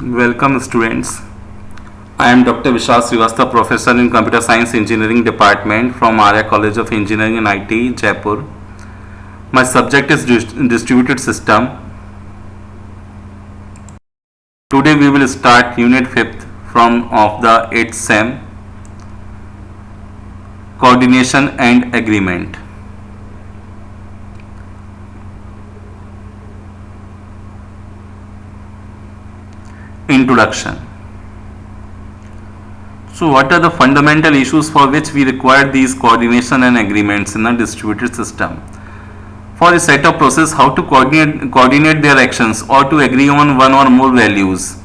Welcome students. I am Dr. Vishal Srivastava, Professor in Computer Science Engineering Department from Arya College of Engineering and IT, Jaipur. My subject is Distributed System. Today we will start Unit 5th from of the 8th SEM, Coordination and Agreement. Introduction. So what are the fundamental issues for which we require these coordination and agreements in a distributed system? For a set of process, how to coordinate their actions or to agree on one or more values.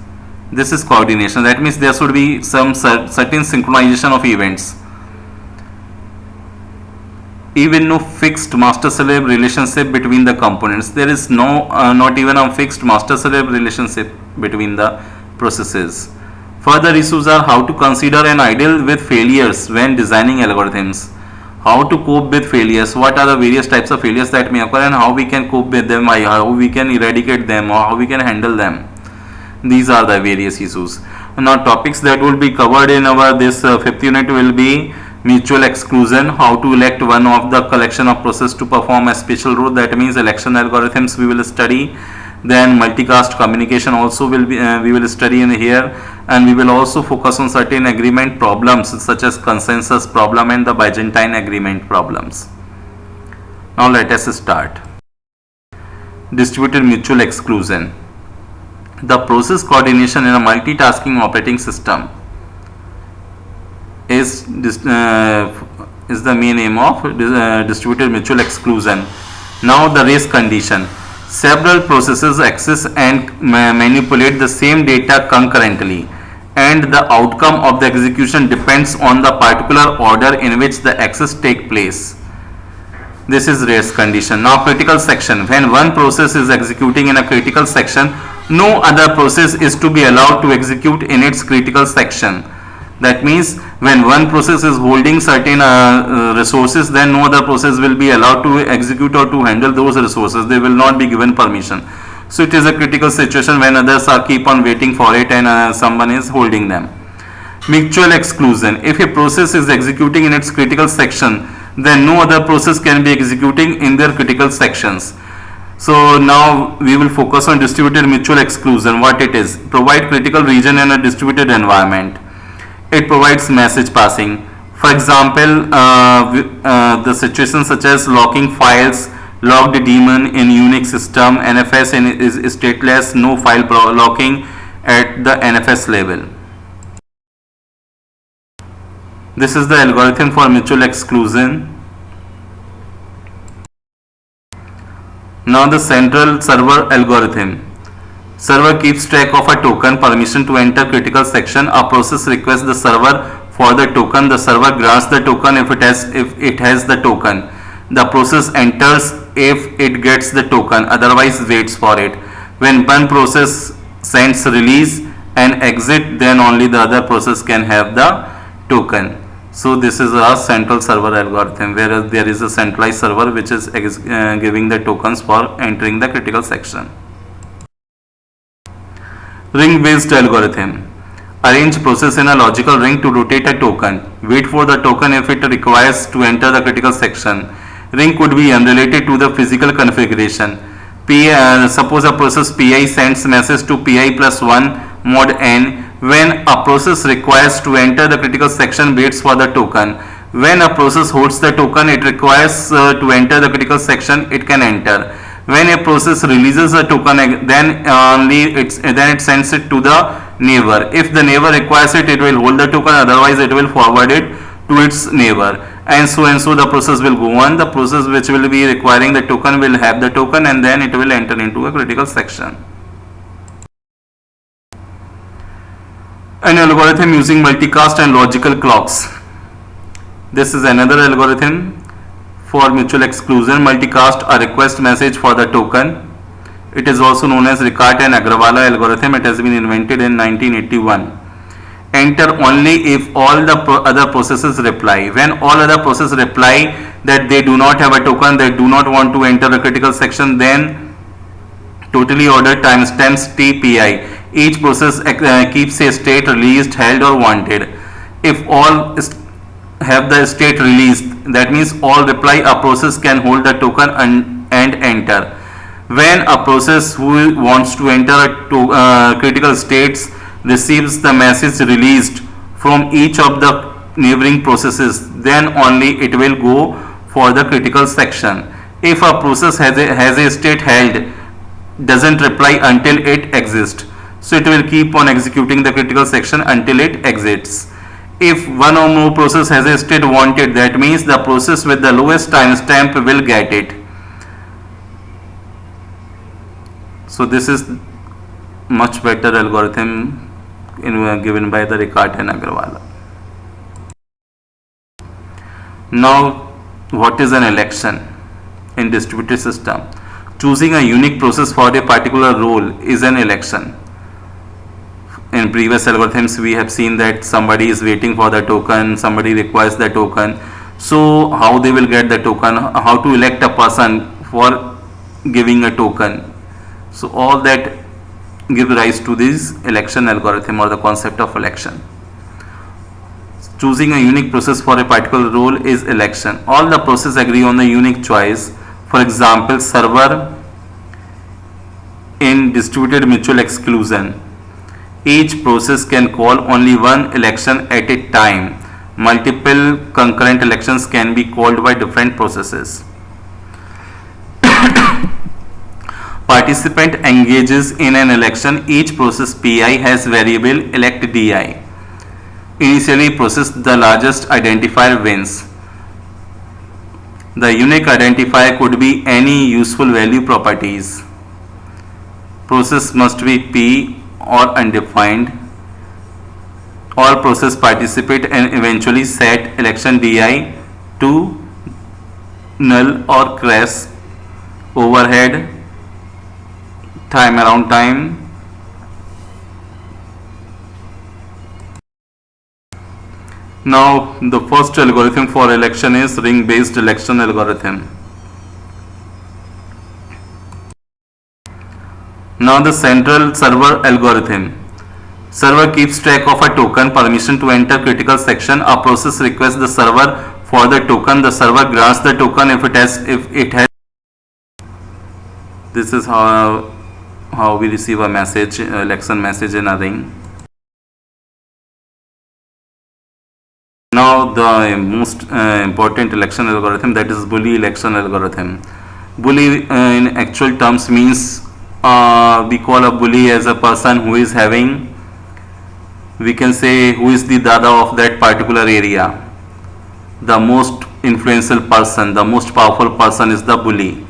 This is coordination. That means there should be some certain synchronization of events. Even no fixed master-slave relationship between the components. There is not even a fixed master-slave relationship between the processes. Further issues are how to consider and deal with failures when designing algorithms. How to cope with failures, what are the various types of failures that may occur and how we can cope with them, how we can eradicate them or how we can handle them. These are the various issues. Now topics that will be covered in our this fifth unit will be mutual exclusion, how to elect one of the collection of process to perform a special role, that means election algorithms we will study. Then multicast communication also will be we will study in here, and we will also focus on certain agreement problems such as consensus problem and the Byzantine agreement problems. Now let us start. Distributed mutual exclusion. The process coordination in a multitasking operating system is the main aim of distributed mutual exclusion. Now the race condition. Several processes access and manipulate the same data concurrently, and the outcome of the execution depends on the particular order in which the access take place. This is race condition. Now critical section. When one process is executing in a critical section, no other process is to be allowed to execute in its critical section. That means when one process is holding certain resources, then no other process will be allowed to execute or to handle those resources. They will not be given permission. So it is a critical situation when others are keep on waiting for it and someone is holding them. Mutual exclusion. If a process is executing in its critical section, then no other process can be executing in their critical sections. So now we will focus on distributed mutual exclusion. What it is? Provide critical region in a distributed environment. It provides message passing. For example, the situation such as locking files, locked daemon in Unix system, NFS is stateless, no file locking at the NFS level. This is the algorithm for mutual exclusion. Now the central server algorithm. Server keeps track of a token permission to enter critical section. A process requests the server for the token. The server grants the token if it has the token. The process enters if it gets the token, otherwise waits for it. When one process sends release and exit, then only the other process can have the token. So this is a central server algorithm, whereas there is a centralized server which is giving the tokens for entering the critical section. Ring based algorithm. Arrange process in a logical ring to rotate a token. Wait for the token if it requires to enter the critical section. Ring could be unrelated to the physical configuration. Suppose a process Pi sends message to Pi plus 1 mod n. When a process requires to enter the critical section, waits for the token. When a process holds the token it requires to enter the critical section, it can enter. When a process releases a token, then it sends it to the neighbor. If the neighbor requires it, it will hold the token, otherwise it will forward it to its neighbor, and so the process will go on. The process which will be requiring the token will have the token, and then it will enter into a critical section. An algorithm using multicast and logical clocks. This is another algorithm for mutual exclusion. Multicast a request message for the token. It is also known as Ricart and Agrawala algorithm. It has been invented in 1981. Enter only if all the other processes reply. When all other processes reply that they do not have a token, they do not want to enter the critical section, then totally ordered timestamps TPI. Each process keeps a state released, held or wanted. If all have the state released, that means all reply, a process can hold the token and enter. When a process who wants to enter critical states receives the message released from each of the neighboring processes, then only it will go for the critical section. If a process has a state held, doesn't reply until it exists, so it will keep on executing the critical section until it exits. If one or more process has a state wanted, that means the process with the lowest timestamp will get it. So this is much better algorithm given by the Ricart and Agarwal. Now, what is an election in distributed system? Choosing a unique process for a particular role is an election. In previous algorithms, we have seen that somebody is waiting for the token, somebody requires the token. So how they will get the token, how to elect a person for giving a token. So all that give rise to this election algorithm or the concept of election. Choosing a unique process for a particular role is election. All the processes agree on the unique choice. For example, server in distributed mutual exclusion. Each process can call only one election at a time. Multiple concurrent elections can be called by different processes. Participant engages in an election. Each process PI has variable elect DI. Initially process the largest identifier wins. The unique identifier could be any useful value properties. Process must be P or undefined. All process participate and eventually set election DI to null or crash. Overhead, time around time. Now the first algorithm for election is ring based election algorithm. Now the central server algorithm. Server keeps track of a token permission to enter critical section. A process requests the server for the token. The server grants the token if it has. This is how we receive a message, election message in a ring. Now the most important election algorithm, that is Bully election algorithm. Bully in actual terms means we call a bully as a person who is having, we can say, who is the dada of that particular area. The most influential person, the most powerful person is the bully.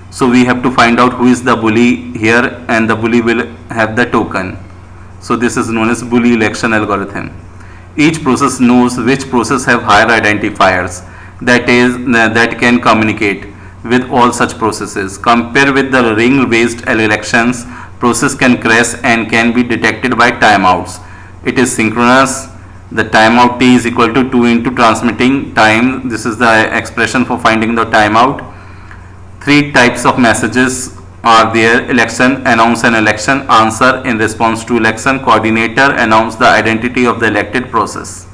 So we have to find out who is the bully here, and the bully will have the token. So this is known as Bully election algorithm. Each process knows which process have higher identifiers, that can communicate with all such processes. Compare with the ring based elections, process can crash and can be detected by timeouts. It is synchronous. The timeout T is equal to 2 into transmitting time. This is the expression for finding the timeout. Three types of messages are there: election, announce an election; answer in response to election; coordinator, announce the identity of the elected process.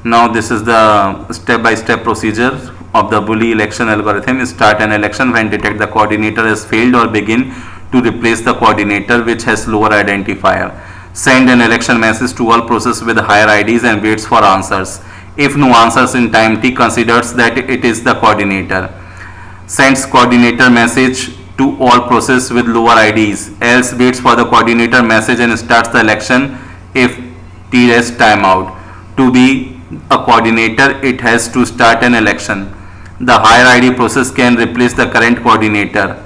Now this is the step-by-step procedure of the Bully election algorithm. Start an election when detect the coordinator has failed, or begin to replace the coordinator which has lower identifier. Send an election message to all processes with higher IDs and waits for answers. If no answers in time T, considers that it is the coordinator. Sends coordinator message to all processes with lower IDs, else waits for the coordinator message and starts the election if T has timeout. To be a coordinator, it has to start an election. The higher ID process can replace the current coordinator.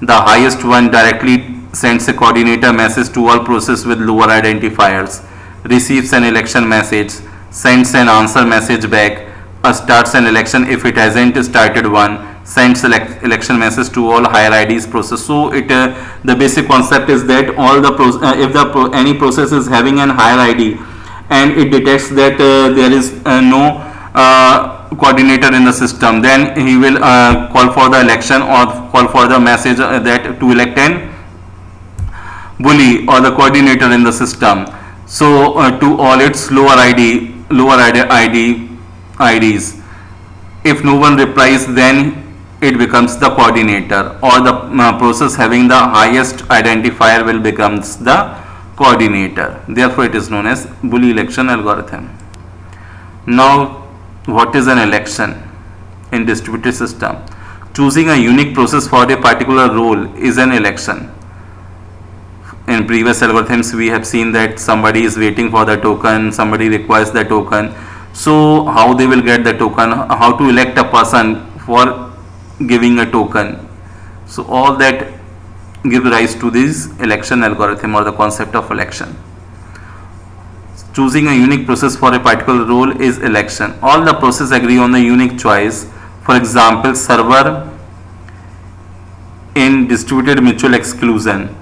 The highest one directly sends a coordinator message to all processes with lower identifiers, receives an election message, sends an answer message back, starts an election if it hasn't started one, sends election message to all higher IDs process. So the basic concept is that all the if any process is having an higher ID and it detects that there is no coordinator in the system, then he will call for the election or call for the message that to elect an bully or the coordinator in the system. So to all its IDs, if no one replies, then it becomes the coordinator, or the process having the highest identifier will becomes the coordinator. Therefore, it is known as bully election algorithm. Now, what is an election in distributed system? Choosing a unique process for a particular role is an election. In previous algorithms, we have seen that somebody is waiting for the token, somebody requires the token. So how they will get the token, how to elect a person for giving a token. So all that give rise to this election algorithm or the concept of election. Choosing a unique process for a particular role is election. All the processes agree on the unique choice. For example, server in distributed mutual exclusion.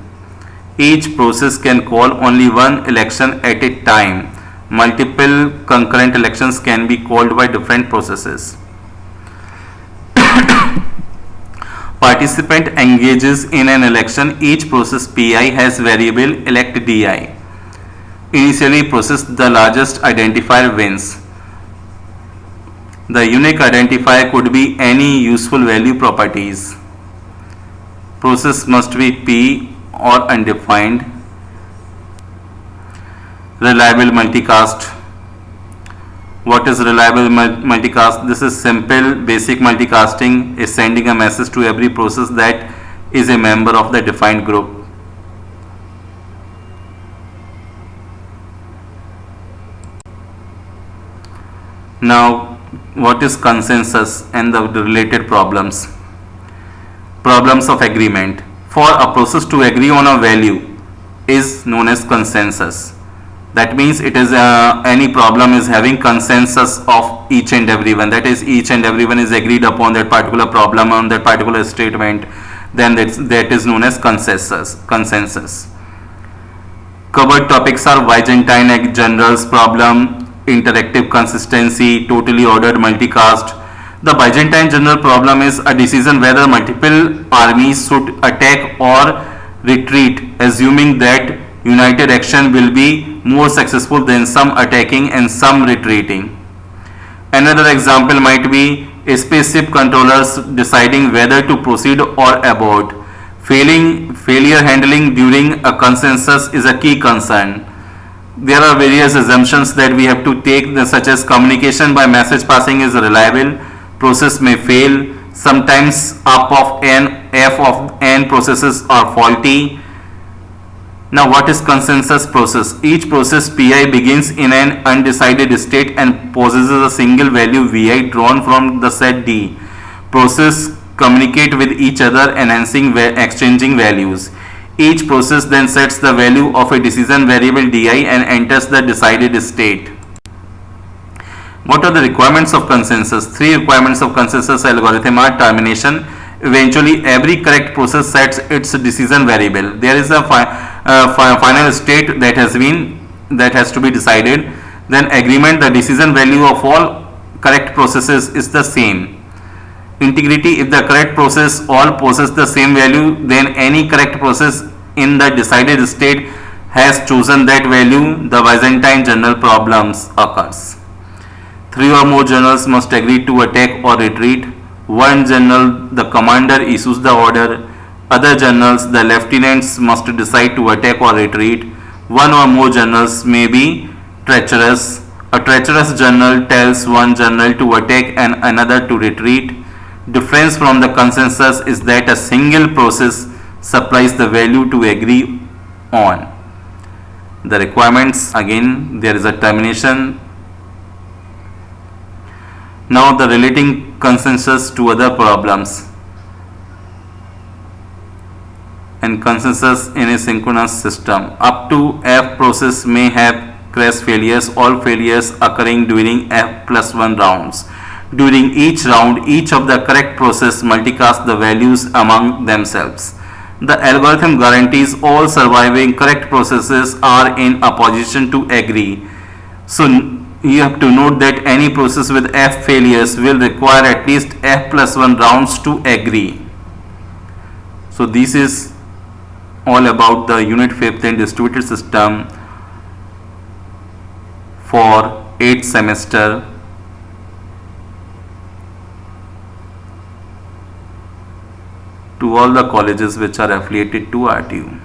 Each process can call only one election at a time. Multiple concurrent elections can be called by different processes. Participant engages in an election. Each process PI has variable elect DI. Initially process the largest identifier wins. The unique identifier could be any useful value properties. Process must be P or undefined. Reliable multicast. What is reliable multicast? This is simple basic multicasting, is sending a message to every process that is a member of the defined group. Now, what is consensus and the related problems? Problems of agreement. For a process to agree on a value is known as consensus. That means it is any problem is having consensus of each and everyone. That is, each and everyone is agreed upon that particular problem, on that particular statement. Then that is known as consensus. Covered topics are Byzantine generals problem, interactive consistency, totally ordered multicast. The Byzantine general problem is a decision whether multiple armies should attack or retreat, assuming that united action will be more successful than some attacking and some retreating. Another example might be spaceship controllers deciding whether to proceed or abort. Failure handling during a consensus is a key concern. There are various assumptions that we have to take, such as communication by message passing is reliable, process may fail, sometimes up of n, f of n processes are faulty. Now, what is consensus process? Each process Pi begins in an undecided state and possesses a single value Vi drawn from the set D. Process communicate with each other, exchanging values. Each process then sets the value of a decision variable Di and enters the decided state. What are the requirements of consensus? Three requirements of consensus algorithm are termination. Eventually, every correct process sets its decision variable. There is a final state that has to be decided. Then agreement, the decision value of all correct processes is the same. Integrity, if the correct process all possess the same value, then any correct process in the decided state has chosen that value. The Byzantine general problems occurs. Three or more generals must agree to attack or retreat. One general, the commander, issues the order. Other generals, the lieutenants, must decide to attack or retreat. One or more generals may be treacherous. A treacherous general tells one general to attack and another to retreat. Difference from the consensus is that a single process supplies the value to agree on. The requirements, again, there is a termination. Now, the relating consensus to other problems. And consensus in a synchronous system. Up to F process may have crash failures, all failures occurring during F plus 1 rounds. During each round, each of the correct process multicast the values among themselves. The algorithm guarantees all surviving correct processes are in a position to agree. So, you have to note that any process with F failures will require at least F plus 1 rounds to agree. So, this is all about the unit 5th in distributed system for 8th semester. To all the colleges which are affiliated to RTU.